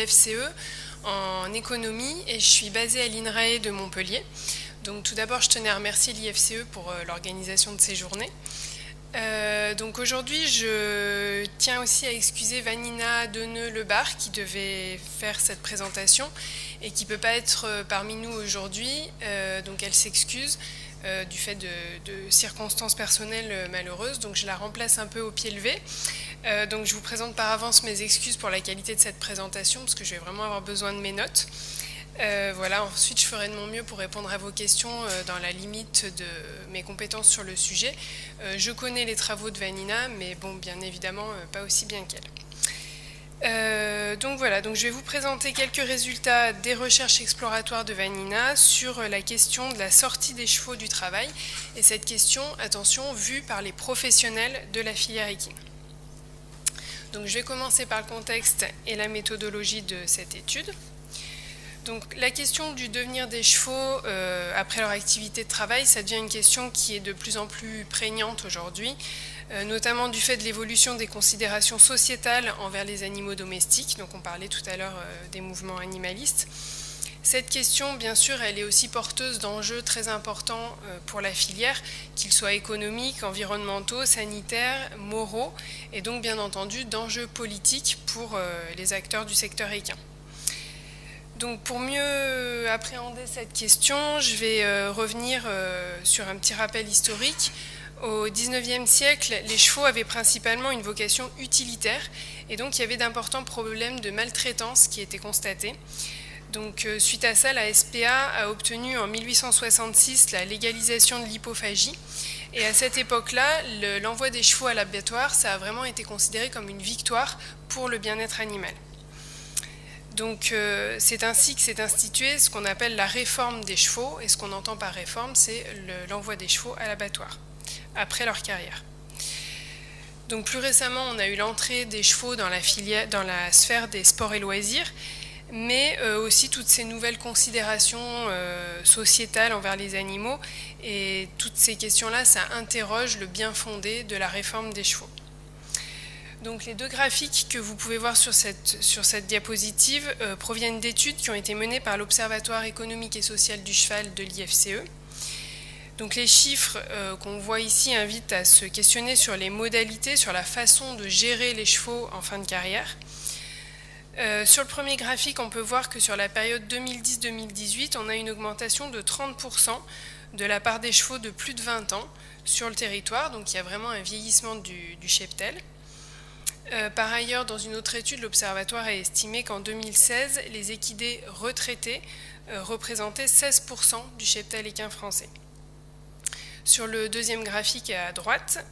l'IFCE en économie et je suis basée à l'INRAE de Montpellier. Donc tout d'abord, je tenais à remercier l'IFCE pour l'organisation de ces journées. Donc aujourd'hui, je tiens aussi à excuser Vanina Deneux-Lebar qui devait faire cette présentation et qui ne peut pas être parmi nous aujourd'hui. Donc elle s'excuse du fait de circonstances personnelles malheureuses. Donc je la remplace un peu au pied levé. Donc je vous présente par avance mes excuses pour la qualité de cette présentation parce que je vais vraiment avoir besoin de mes notes. Voilà, ensuite je ferai de mon mieux pour répondre à vos questions dans la limite de mes compétences sur le sujet. Je connais les travaux de Vanina, mais bon, bien évidemment, pas aussi bien qu'elle. Donc voilà, donc je vais vous présenter quelques résultats des recherches exploratoires de Vanina sur la question de la sortie des chevaux du travail. Et cette question, attention, vue par les professionnels de la filière équine. Donc je vais commencer par le contexte et la méthodologie de cette étude. Donc la question du devenir des chevaux après leur activité de travail, ça devient une question qui est de plus en plus prégnante aujourd'hui, notamment du fait de l'évolution des considérations sociétales envers les animaux domestiques. Donc on parlait tout à l'heure des mouvements animalistes. Cette question, bien sûr, elle est aussi porteuse d'enjeux très importants pour la filière, qu'ils soient économiques, environnementaux, sanitaires, moraux, et donc bien entendu d'enjeux politiques pour les acteurs du secteur équin. Donc pour mieux appréhender cette question, je vais revenir sur un petit rappel historique. Au XIXe siècle, les chevaux avaient principalement une vocation utilitaire et donc il y avait d'importants problèmes de maltraitance qui étaient constatés. Donc suite à ça, la SPA a obtenu en 1866 la légalisation de l'hypophagie. Et à cette époque-là, l'envoi des chevaux à l'abattoir, ça a vraiment été considéré comme une victoire pour le bien-être animal. Donc c'est ainsi que s'est instituée ce qu'on appelle la réforme des chevaux, et ce qu'on entend par réforme, c'est l'envoi des chevaux à l'abattoir, après leur carrière. Donc plus récemment, on a eu l'entrée des chevaux dans la sphère des sports et loisirs, mais aussi toutes ces nouvelles considérations sociétales envers les animaux, et toutes ces questions-là, ça interroge le bien fondé de la réforme des chevaux. Donc les deux graphiques que vous pouvez voir sur cette diapositive proviennent d'études qui ont été menées par l'Observatoire économique et social du cheval de l'IFCE. Donc les chiffres qu'on voit ici invitent à se questionner sur les modalités, sur la façon de gérer les chevaux en fin de carrière. Sur le premier graphique, on peut voir que sur la période 2010-2018, on a une augmentation de 30% de la part des chevaux de plus de 20 ans sur le territoire. Donc il y a vraiment un vieillissement du cheptel. Par ailleurs, dans une autre étude, l'Observatoire a estimé qu'en 2016, les équidés retraités représentaient 16% du cheptel équin français. Sur le deuxième graphique à droite,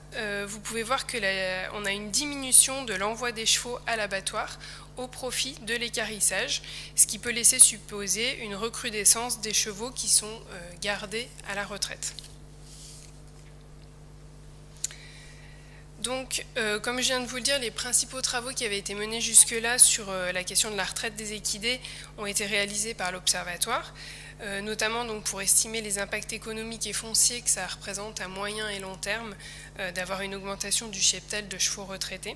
vous pouvez voir qu'on a une diminution de l'envoi des chevaux à l'abattoir au profit de l'équarrissage, ce qui peut laisser supposer une recrudescence des chevaux qui sont gardés à la retraite. Donc, comme je viens de vous le dire, les principaux travaux qui avaient été menés jusque-là sur la question de la retraite des équidés ont été réalisés par l'Observatoire, notamment donc pour estimer les impacts économiques et fonciers que ça représente à moyen et long terme d'avoir une augmentation du cheptel de chevaux retraités.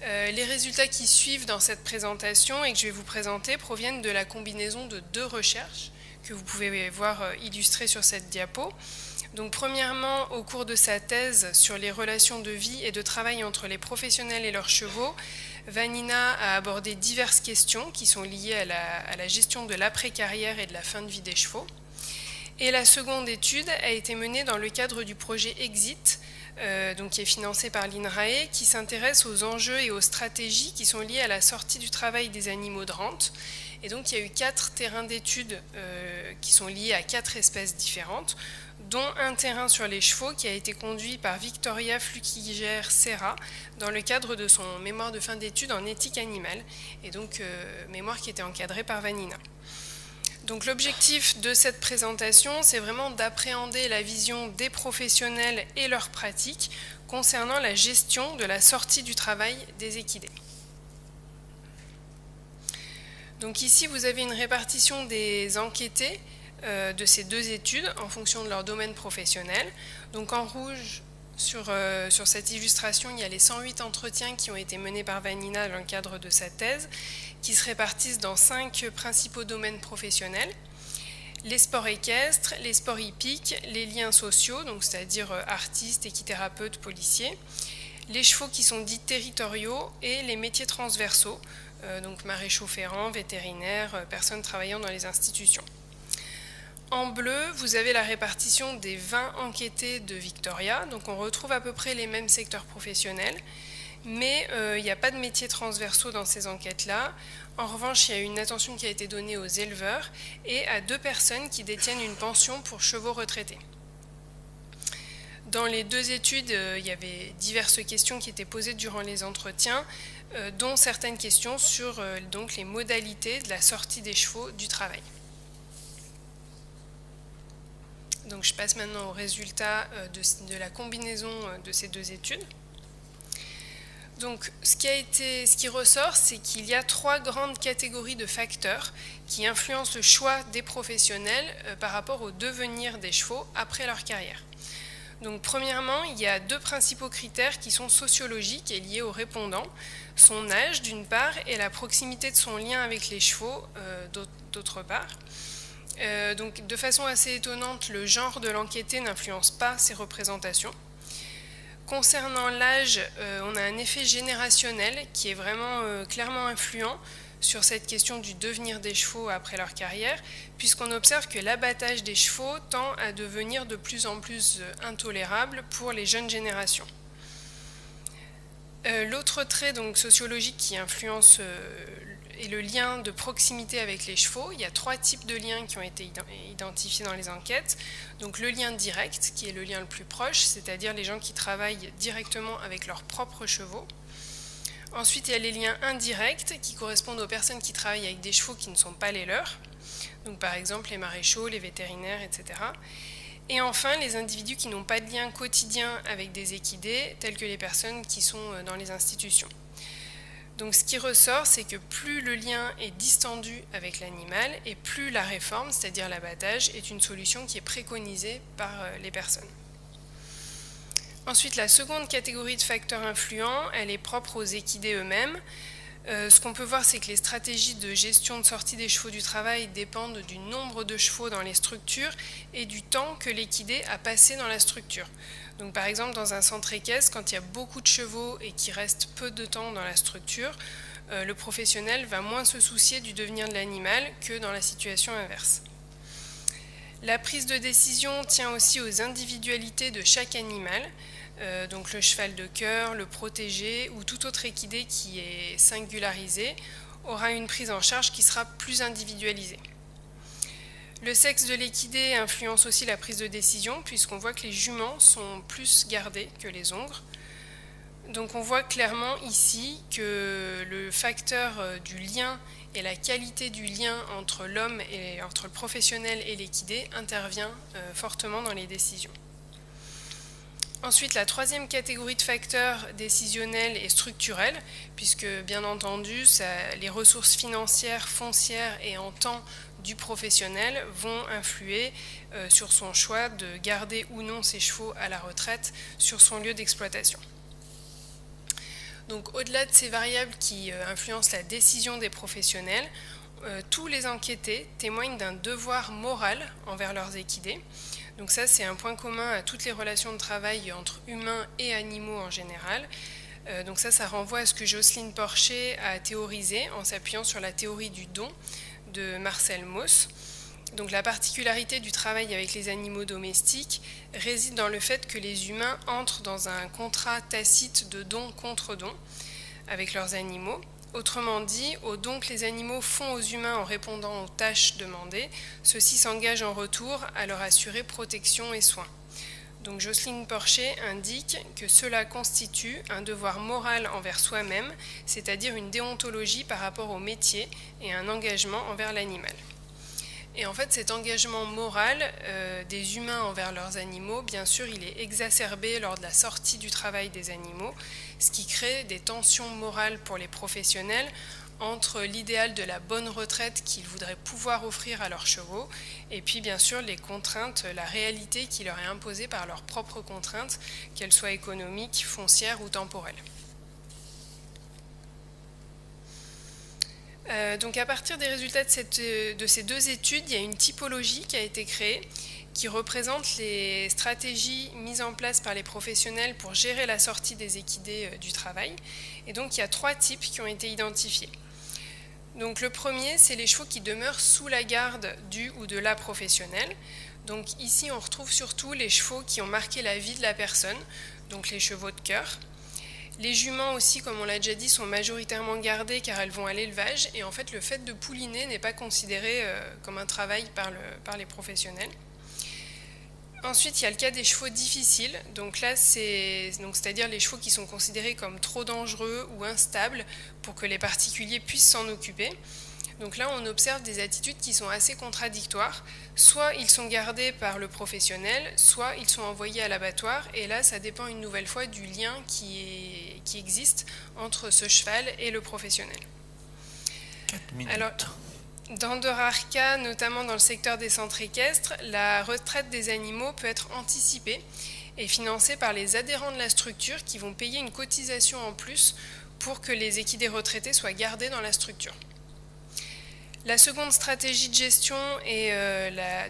Les résultats qui suivent dans cette présentation et que je vais vous présenter proviennent de la combinaison de deux recherches que vous pouvez voir illustrées sur cette diapo. Donc premièrement, au cours de sa thèse sur les relations de vie et de travail entre les professionnels et leurs chevaux, Vanina a abordé diverses questions qui sont liées à la gestion de l'après-carrière et de la fin de vie des chevaux. Et la seconde étude a été menée dans le cadre du projet Exit, donc qui est financé par l'INRAE, qui s'intéresse aux enjeux et aux stratégies qui sont liées à la sortie du travail des animaux de rente. Et donc il y a eu 4 terrains d'études qui sont liés à 4 espèces différentes, dont un terrain sur les chevaux qui a été conduit par Victoria Flukiger-Serra dans le cadre de son mémoire de fin d'études en éthique animale, et donc mémoire qui était encadrée par Vanina. Donc l'objectif de cette présentation, c'est vraiment d'appréhender la vision des professionnels et leurs pratiques concernant la gestion de la sortie du travail des équidés. Donc ici, vous avez une répartition des enquêtés de ces deux études en fonction de leur domaine professionnel. Donc en rouge, sur cette illustration, il y a les 108 entretiens qui ont été menés par Vanina dans le cadre de sa thèse. qui se répartissent dans 5 principaux domaines professionnels. Les sports équestres, les sports hippiques, les liens sociaux, donc c'est-à-dire artistes, équithérapeutes, policiers, les chevaux qui sont dits territoriaux et les métiers transversaux, donc maréchaux ferrants, vétérinaires, personnes travaillant dans les institutions. En bleu, vous avez la répartition des 20 enquêtés de Victoria, donc on retrouve à peu près les mêmes secteurs professionnels, mais il n'y a pas de métiers transversaux dans ces enquêtes-là. En revanche, il y a une attention qui a été donnée aux éleveurs et à 2 personnes qui détiennent une pension pour chevaux retraités. Dans les 2 études, il y avait diverses questions qui étaient posées durant les entretiens, dont certaines questions sur donc les modalités de la sortie des chevaux du travail. Donc je passe maintenant aux résultats de la combinaison de ces 2 études. Donc ce qui ressort, c'est qu'il y a 3 grandes catégories de facteurs qui influencent le choix des professionnels par rapport au devenir des chevaux après leur carrière. Donc premièrement, il y a 2 principaux critères qui sont sociologiques et liés au répondant, son âge d'une part et la proximité de son lien avec les chevaux d'autre part. Donc de façon assez étonnante, le genre de l'enquêté n'influence pas ces représentations. Concernant l'âge, on a un effet générationnel qui est vraiment clairement influent sur cette question du devenir des chevaux après leur carrière, puisqu'on observe que l'abattage des chevaux tend à devenir de plus en plus intolérable pour les jeunes générations. L'autre trait donc, sociologique qui influence est le lien de proximité avec les chevaux. Il y a 3 types de liens qui ont été identifiés dans les enquêtes. Donc le lien direct, qui est le lien le plus proche, c'est-à-dire les gens qui travaillent directement avec leurs propres chevaux. Ensuite, il y a les liens indirects, qui correspondent aux personnes qui travaillent avec des chevaux qui ne sont pas les leurs. Donc par exemple les maréchaux, les vétérinaires, etc. Et enfin, les individus qui n'ont pas de lien quotidien avec des équidés, tels que les personnes qui sont dans les institutions. Donc ce qui ressort, c'est que plus le lien est distendu avec l'animal et plus la réforme, c'est-à-dire l'abattage, est une solution qui est préconisée par les personnes. Ensuite, la seconde catégorie de facteurs influents, elle est propre aux équidés eux-mêmes. Ce qu'on peut voir, c'est que les stratégies de gestion de sortie des chevaux du travail dépendent du nombre de chevaux dans les structures et du temps que l'équidé a passé dans la structure. Donc par exemple, dans un centre équestre, quand il y a beaucoup de chevaux et qu'il reste peu de temps dans la structure, le professionnel va moins se soucier du devenir de l'animal que dans la situation inverse. La prise de décision tient aussi aux individualités de chaque animal, donc le cheval de cœur, le protégé ou tout autre équidé qui est singularisé aura une prise en charge qui sera plus individualisée. Le sexe de l'équidé influence aussi la prise de décision puisqu'on voit que les juments sont plus gardés que les hongres. Donc on voit clairement ici que le facteur du lien et la qualité du lien entre l'homme et entre le professionnel et l'équidé intervient fortement dans les décisions. Ensuite, la troisième catégorie de facteurs décisionnels et structurels, puisque bien entendu, les ressources financières, foncières et en temps du professionnel vont influer sur son choix de garder ou non ses chevaux à la retraite sur son lieu d'exploitation. Donc au-delà de ces variables qui influencent la décision des professionnels, tous les enquêtés témoignent d'un devoir moral envers leurs équidés. Donc ça, c'est un point commun à toutes les relations de travail entre humains et animaux en général. Donc ça renvoie à ce que Jocelyne Porcher a théorisé en s'appuyant sur la théorie du don de Marcel Mauss. Donc la particularité du travail avec les animaux domestiques réside dans le fait que les humains entrent dans un contrat tacite de don contre don avec leurs animaux. Autrement dit, aux dons que les animaux font aux humains en répondant aux tâches demandées, ceux-ci s'engagent en retour à leur assurer protection et soins. Donc Jocelyne Porcher indique que cela constitue un devoir moral envers soi-même, c'est-à-dire une déontologie par rapport au métier et un engagement envers l'animal. Et en fait, cet engagement moral des humains envers leurs animaux, bien sûr, il est exacerbé lors de la sortie du travail des animaux, ce qui crée des tensions morales pour les professionnels entre l'idéal de la bonne retraite qu'ils voudraient pouvoir offrir à leurs chevaux et puis bien sûr les contraintes, la réalité qui leur est imposée par leurs propres contraintes, qu'elles soient économiques, foncières ou temporelles. Donc à partir des résultats de ces deux études, il y a une typologie qui a été créée qui représente les stratégies mises en place par les professionnels pour gérer la sortie des équidés du travail. Et donc il y a 3 types qui ont été identifiés. Donc le premier, c'est les chevaux qui demeurent sous la garde du ou de la professionnelle. Donc ici, on retrouve surtout les chevaux qui ont marqué la vie de la personne, donc les chevaux de cœur. Les juments aussi, comme on l'a déjà dit, sont majoritairement gardées car elles vont à l'élevage. Et en fait, le fait de pouliner n'est pas considéré comme un travail par les professionnels. Ensuite, il y a le cas des chevaux difficiles. Donc là, c'est-à-dire les chevaux qui sont considérés comme trop dangereux ou instables pour que les particuliers puissent s'en occuper. Donc là, on observe des attitudes qui sont assez contradictoires. Soit ils sont gardés par le professionnel, soit ils sont envoyés à l'abattoir. Et là, ça dépend une nouvelle fois du lien qui existe entre ce cheval et le professionnel. 4 minutes. Alors, dans de rares cas, notamment dans le secteur des centres équestres, la retraite des animaux peut être anticipée et financée par les adhérents de la structure qui vont payer une cotisation en plus pour que les équidés retraités soient gardés dans la structure. La seconde stratégie de gestion est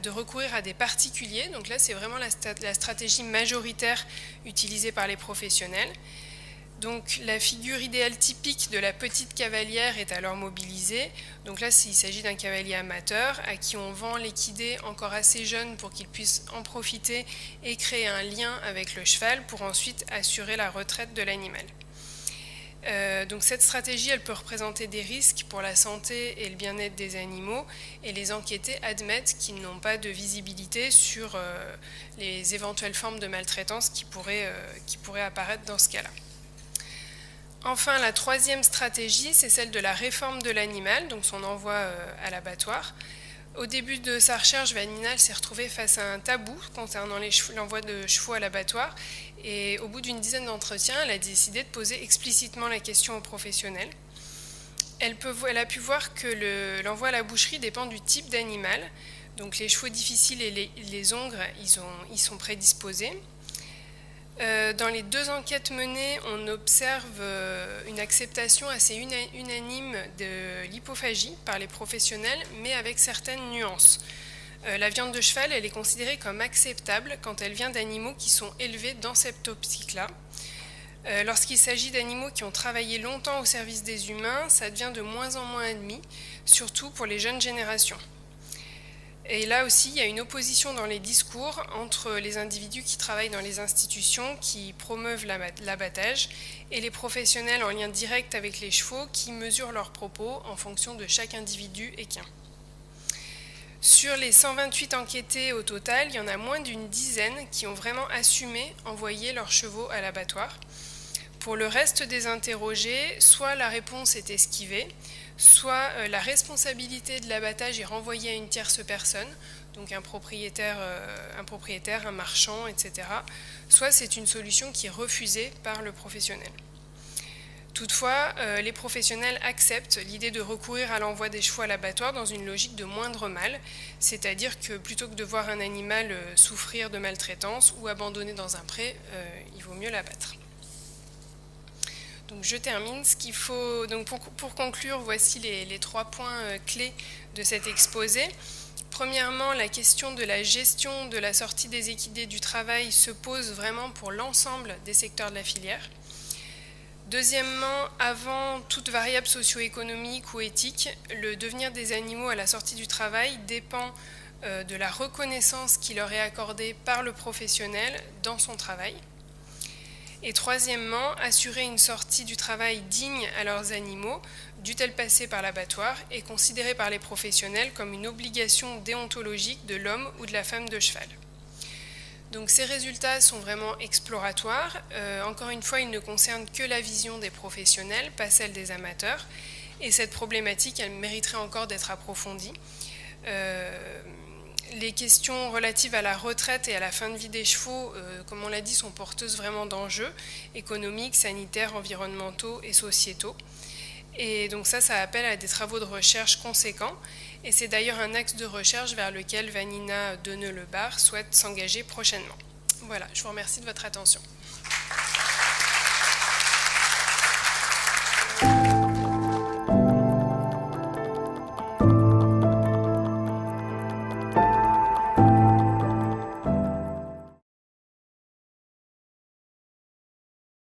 de recourir à des particuliers. Donc là, c'est vraiment la stratégie majoritaire utilisée par les professionnels. Donc la figure idéale typique de la petite cavalière est alors mobilisée. Donc là, il s'agit d'un cavalier amateur à qui on vend l'équidé encore assez jeune pour qu'il puisse en profiter et créer un lien avec le cheval pour ensuite assurer la retraite de l'animal. Donc cette stratégie, elle peut représenter des risques pour la santé et le bien-être des animaux, et les enquêtés admettent qu'ils n'ont pas de visibilité sur les éventuelles formes de maltraitance qui pourraient apparaître dans ce cas-là. Enfin, la troisième stratégie, c'est celle de la réforme de l'animal, donc son envoi à l'abattoir. Au début de sa recherche, Vanina s'est retrouvée face à un tabou concernant l'envoi de chevaux à l'abattoir. Et au bout d'une dizaine d'entretiens, elle a décidé de poser explicitement la question aux professionnels. Elle a pu voir que l'envoi à la boucherie dépend du type d'animal. Donc les chevaux difficiles et les hongres, ils sont prédisposés. Dans les 2 enquêtes menées, on observe une acceptation assez unanime de l'hypophagie par les professionnels, mais avec certaines nuances. La viande de cheval, elle est considérée comme acceptable quand elle vient d'animaux qui sont élevés dans cette optique-là. Lorsqu'il s'agit d'animaux qui ont travaillé longtemps au service des humains, ça devient de moins en moins admis, surtout pour les jeunes générations. Et là aussi, il y a une opposition dans les discours entre les individus qui travaillent dans les institutions, qui promeuvent l'abattage, et les professionnels en lien direct avec les chevaux qui mesurent leurs propos en fonction de chaque individu équin. Sur les 128 enquêtés au total, il y en a moins d'une dizaine qui ont vraiment assumé envoyer leurs chevaux à l'abattoir. Pour le reste des interrogés, soit la réponse est esquivée, soit la responsabilité de l'abattage est renvoyée à une tierce personne, donc un propriétaire, un marchand, etc. Soit c'est une solution qui est refusée par le professionnel. Toutefois, les professionnels acceptent l'idée de recourir à l'envoi des chevaux à l'abattoir dans une logique de moindre mal, c'est-à-dire que plutôt que de voir un animal souffrir de maltraitance ou abandonné dans un pré, il vaut mieux l'abattre. Donc je termine. Donc pour conclure, voici les 3 points clés de cet exposé. Premièrement, la question de la gestion de la sortie des équidés du travail se pose vraiment pour l'ensemble des secteurs de la filière. Deuxièmement, avant toute variable socio-économique ou éthique, le devenir des animaux à la sortie du travail dépend de la reconnaissance qui leur est accordée par le professionnel dans son travail. Et troisièmement, assurer une sortie du travail digne à leurs animaux, dût-elle passer par l'abattoir, est considérée par les professionnels comme une obligation déontologique de l'homme ou de la femme de cheval. Donc ces résultats sont vraiment exploratoires. Encore une fois, ils ne concernent que la vision des professionnels, pas celle des amateurs. Et cette problématique, elle mériterait encore d'être approfondie. Les questions relatives à la retraite et à la fin de vie des chevaux, comme on l'a dit, sont porteuses vraiment d'enjeux économiques, sanitaires, environnementaux et sociétaux. Et donc ça appelle à des travaux de recherche conséquents. Et c'est d'ailleurs un axe de recherche vers lequel Vanina Deneux-Lebar souhaite s'engager prochainement. Voilà, je vous remercie de votre attention.